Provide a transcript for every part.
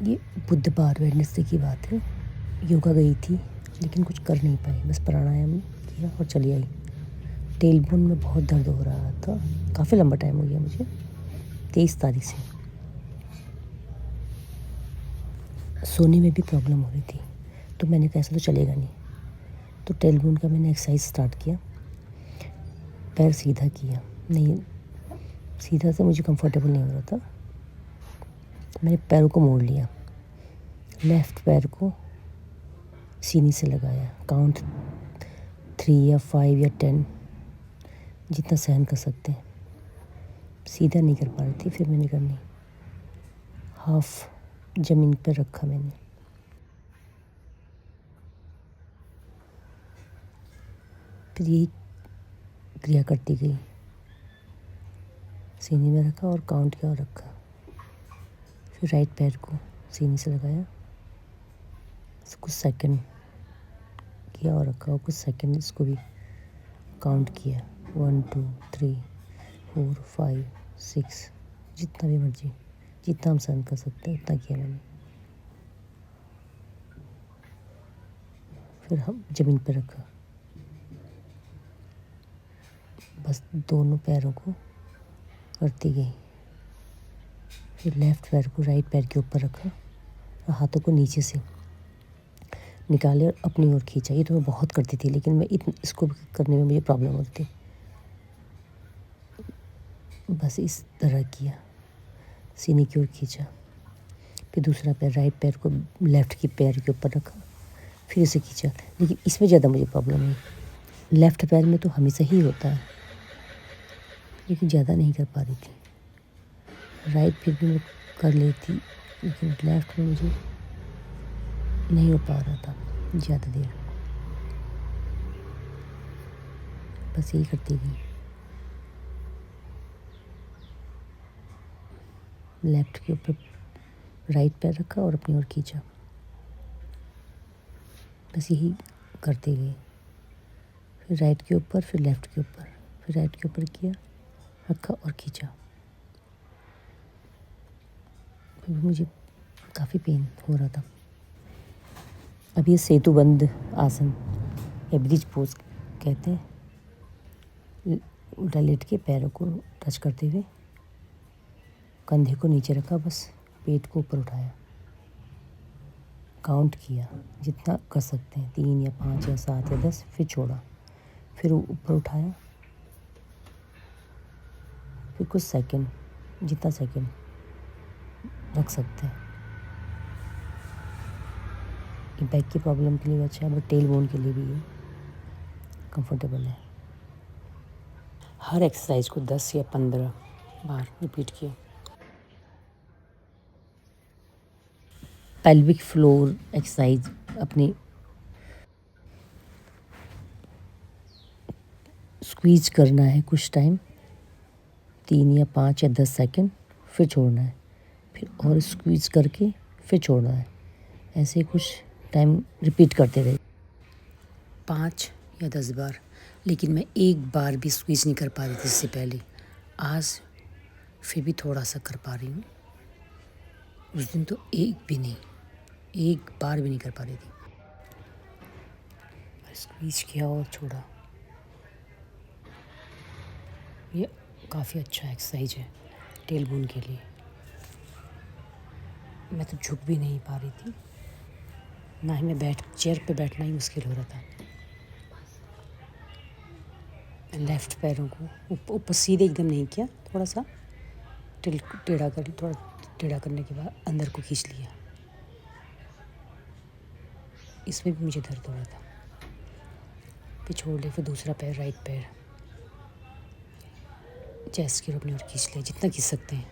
ये बुधवार वेडनेसडे की बात है। योगा गई थी लेकिन कुछ कर नहीं पाई, बस प्राणायाम किया और चली आई। टेल बोन में बहुत दर्द हो रहा था, काफ़ी लंबा टाइम हो गया मुझे, 23 तारीख से। सोने में भी प्रॉब्लम हो रही थी, तो मैंने कहा ऐसा तो चलेगा नहीं, तो टेल बोन का मैंने एक्सरसाइज स्टार्ट किया। पैर सीधा किया, नहीं सीधा से मुझे कंफर्टेबल नहीं हो रहा था। मैंने पैरों को मोड़ लिया, लेफ़्ट पैर को सीने से लगाया, काउंट 3 या 5 या 10 जितना सहन कर सकते हैं। सीधा नहीं कर पा रही थी, फिर मैंने करनी हाफ ज़मीन पर रखा मैंने। फिर यही क्रिया करती गई, सीने में रखा और काउंट किया और रखा। फिर राइट पैर को सीने से लगाया, कुछ सेकंड किया और रखा, और कुछ सेकंड इसको भी काउंट किया, 1 2 3 4 5 6, जितना भी मर्जी, जितना हम सहन कर सकते हैं उतना किया मैंने। फिर हम ज़मीन पर रखा, बस दोनों पैरों को करती गई। फिर लेफ़्ट पैर को राइट पैर के ऊपर रखा और हाथों को नीचे से निकाले और अपनी ओर खींचा। ये तो मैं बहुत करती थी, लेकिन मैं इसको करने में मुझे प्रॉब्लम होती थी। बस इस तरह किया, सीने की ओर खींचा। फिर दूसरा पैर राइट पैर को लेफ़्ट की पैर के ऊपर रखा, फिर इसे खींचा। लेकिन इसमें ज़्यादा मुझे प्रॉब्लम है, लेफ़्ट पैर में तो हमेशा ही होता है, लेकिन ज़्यादा नहीं कर पा रही थी। राइट फिर भी मैं कर लेती, लेकिन लेफ़्ट में मुझे नहीं हो पा रहा था ज़्यादा देर। बस यही करती गई, लेफ़्ट के ऊपर राइट पैर रखा और अपनी ओर खींचा। बस यही करते गई, फिर राइट के ऊपर, फिर लेफ़्ट के ऊपर, फिर राइट के ऊपर किया, रखा और खींचा। फिर मुझे काफ़ी पेन हो रहा था। अब ये सेतुबंद आसन या ब्रिज पोज कहते हैं। उल्टा लेट के पैरों को टच करते हुए कंधे को नीचे रखा, बस पेट को ऊपर उठाया, काउंट किया जितना कर सकते हैं, 3 या 5 या 7 या 10, फिर छोड़ा, फिर ऊपर उठाया, फिर कुछ सेकंड, जितना सेकंड रख सकते हैं। ये बैक की प्रॉब्लम के लिए भी अच्छा है, बट टेल बोन के लिए भी ये कंफर्टेबल है। हर एक्सरसाइज को 10 या 15 बार रिपीट किया। पेल्विक फ्लोर एक्सरसाइज अपनी स्क्वीज करना है कुछ टाइम, 3 या 5 या 10 सेकंड, फिर छोड़ना है, फिर और स्क्वीज करके फिर छोड़ना है। ऐसे कुछ टाइम रिपीट करते रहे, 5 या 10 बार। लेकिन मैं एक बार भी स्क्वीज नहीं कर पा रही थी इससे पहले, आज फिर भी थोड़ा सा कर पा रही हूँ। उस दिन तो एक बार भी नहीं कर पा रही थी। स्क्वीज किया और छोड़ा। ये काफ़ी अच्छा एक्सरसाइज है टेल बोन के लिए। मैं तो झुक भी नहीं पा रही थी, ना ही मैं चेयर पे बैठना ही मुश्किल हो रहा था। लेफ़्ट पैरों को ऊपर सीधे एकदम नहीं किया, थोड़ा सा टेढ़ा करने के बाद अंदर को खींच लिया। इसमें भी मुझे दर्द हो रहा था। फिर छोड़ लिया, फिर दूसरा पैर राइट पैर चेस्ट की अपनी ओर खींच लिया, जितना खींच सकते हैं।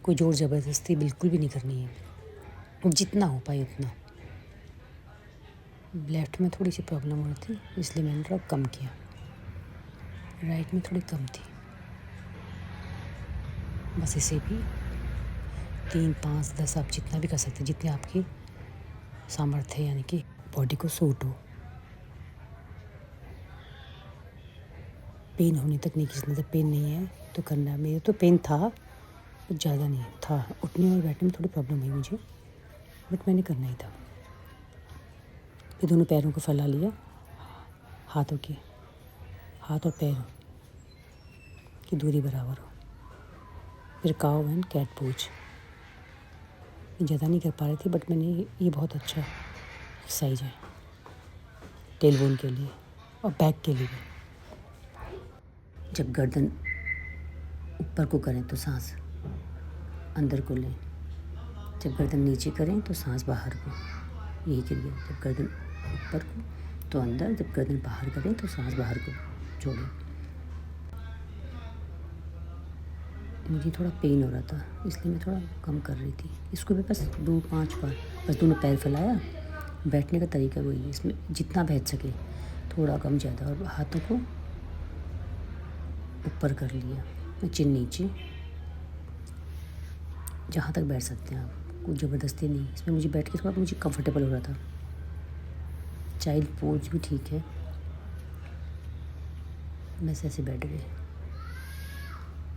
कोई ज़ोर ज़बरदस्ती बिल्कुल भी नहीं करनी है, जितना हो पाए उतना। लेफ़्ट में थोड़ी सी प्रॉब्लम हो रही थी, इसलिए मैंने थोड़ा कम किया, राइट में थोड़ी कम थी। बस इसे भी 3 5 10 आप जितना भी कर सकते हैं, जितने आपकी सामर्थ्य है, यानी कि बॉडी को सूट हो। पेन होने तक नहीं खींचना, जब पेन नहीं है तो करना है। मेरे तो पेन था, कुछ ज़्यादा नहीं था, उठने और बैठने में थोड़ी प्रॉब्लम हुई मुझे, बट मैंने करना ही था। फिर दोनों पैरों को फैला लिया, हाथों के, हाथ और पैर की दूरी बराबर हो। फिर काउ एंड कैट पोज। ज़्यादा नहीं कर पा रही थी, बट मैंने ये बहुत अच्छा एक्सरसाइज है टेल बोन के लिए और बैक के लिए भी। जब गर्दन ऊपर को करें तो सांस अंदर को लें, जब गर्दन नीचे करें तो सांस बाहर को, यही करिए। जब गर्दन ऊपर को तो अंदर, जब गर्दन बाहर करें तो सांस बाहर को छोड़ें। मुझे थोड़ा पेन हो रहा था, इसलिए मैं थोड़ा कम कर रही थी। इसको भी बस 2-5 बार, बस दोनों पैर फैलाया। बैठने का तरीका वही है, इसमें जितना बैठ सके, थोड़ा कम ज़्यादा, और हाथों को ऊपर कर लिया, चिन नीचे, जहाँ तक बैठ सकते हैं आप, कुछ ज़बरदस्ती नहीं। इसमें मुझे बैठ के थोड़ा मुझे कंफर्टेबल हो रहा था। चाइल्ड पोज भी ठीक है, बस ऐसे बैठ गए।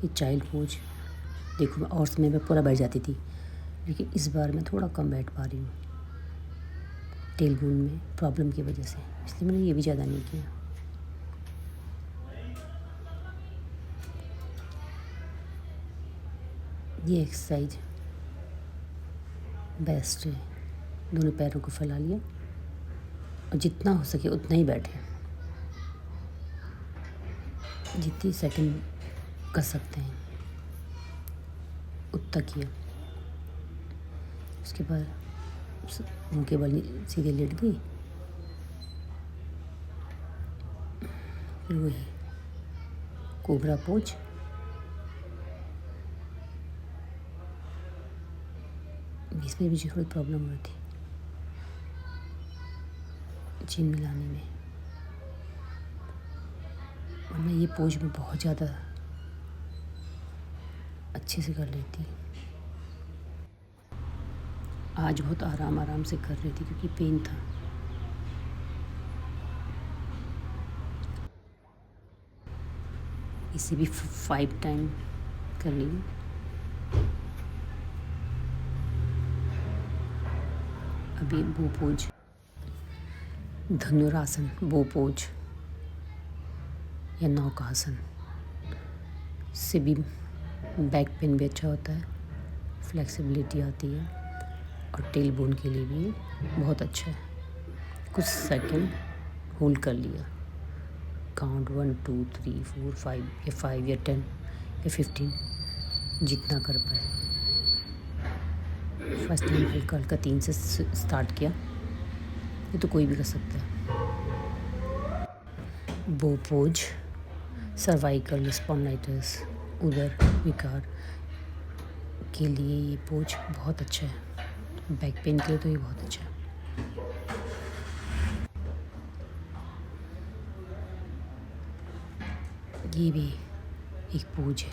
ये चाइल्ड पोज देखो, और समय में पूरा बैठ जाती थी, लेकिन इस बार मैं थोड़ा कम बैठ पा रही हूँ टेल बोन में प्रॉब्लम की वजह से, इसलिए मैंने ये भी ज़्यादा नहीं किया। ये एक्सरसाइज बेस्ट है। दोनों पैरों को फैला लिया और जितना हो सके उतना ही बैठे, जितनी सेकंड कर सकते हैं उतना किया। उसके बाद मुँह के बल सीधे लेट गई। फिर वही कोबरा पोज, इसमें भी थोड़ी प्रॉब्लम हो रही थी चिन मिलाने में, और मैं ये पोज में बहुत ज़्यादा अच्छे से कर लेती। आज बहुत आराम से कर रही थी क्योंकि पेन था। इसे भी 5 टाइम कर ली। अभी बो पोज, धनुरासन, बो पोज या नौकासन से भी बैक पेन भी अच्छा होता है, फ्लेक्सिबिलिटी आती है, और टेल बोन के लिए भी बहुत अच्छा है। कुछ सेकंड होल्ड कर लिया, काउंट 1 2 3 4 5 या 5 या 10 या 15, जितना कर पाए। फर्स्ट टाइम हल्का हल्का 3 से स्टार्ट किया, ये तो कोई भी कर सकता है। बो पोज, सर्वाइकल स्पॉन्डिलाइटिस, उदर विकार के लिए ये पोज बहुत अच्छा है। बैक पेन के लिए तो ये बहुत अच्छा है। ये भी एक पोज है,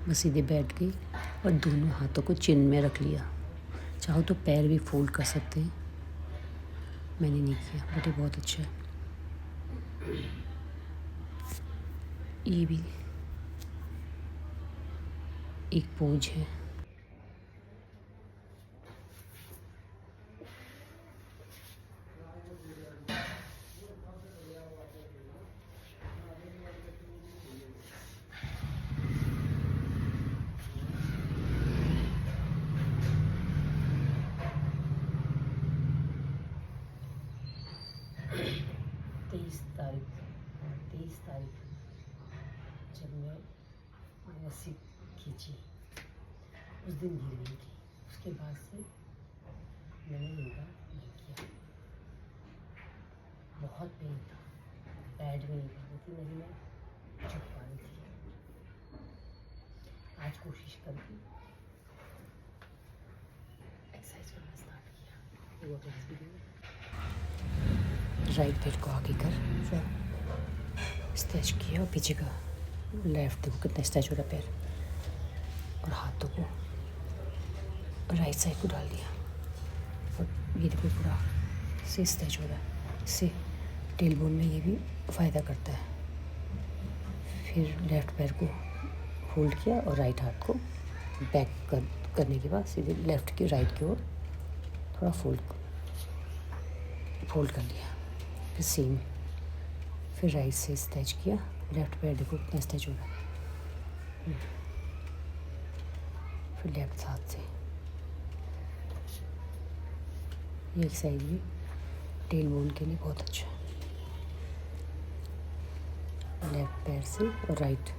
बस सीधे बैठ गई और दोनों हाथों को चिन में रख लिया। चाहो तो पैर भी फोल्ड कर सकते हैं, मैंने नहीं किया, बट ये बहुत अच्छा है। ये भी एक पोज है। तेईस तारीख जब मैं रस्सी खींची, उस दिन गिर गई थी। उसके बाद से मैंने योगा नहीं किया। बहुत पेन था, बैठ भी नहीं पा रही थी, नहीं मैं झुक पा रही थी। आज कोशिश करके एक्सरसाइज करना स्टार्ट किया। योगा क्लास भी गई। राइट पैर को आगे कर, फिर स्ट्रेच किया, और पीछे का लेफ्ट देखो कितना स्ट्रेच हो रहा है पैर, और हाथों को राइट साइड को डाल दिया, और ये देखो पूरा से स्ट्रेच हो रहा है। इससे टेल बोन में ये भी फ़ायदा करता है। फिर लेफ्ट पैर को होल्ड किया और राइट हाथ को बैक करने के बाद सीधे लेफ्ट की राइट की ओर थोड़ा फोल्ड कर लिया, फिर सेम, फिर राइट से स्टिच किया, लेफ्ट पैर देखो कितना स्टिच हो रहा है, फिर लेफ्ट हाथ से ये एक्सरसाइज भी टेल बोन के लिए बहुत अच्छा है। लेफ्ट पैर से और राइट,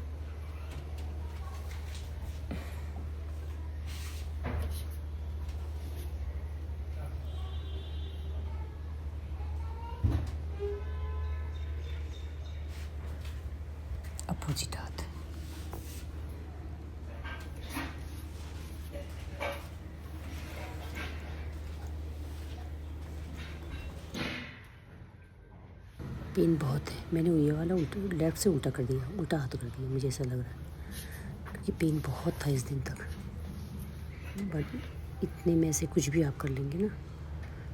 अपोजिट हाथ। पेन बहुत है, मैंने ये वाला लेफ्ट से उल्टा कर दिया, उल्टा हाथ कर दिया, मुझे ऐसा लग रहा है क्योंकि पेन बहुत था इस दिन तक। बट इतने में से कुछ भी आप कर लेंगे ना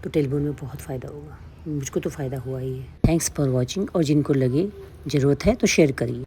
तो टेलबोन में बहुत फ़ायदा होगा। मुझको तो फ़ायदा हुआ ही है। थैंक्स फॉर वॉचिंग, और जिनको लगे ज़रूरत है तो शेयर करिए।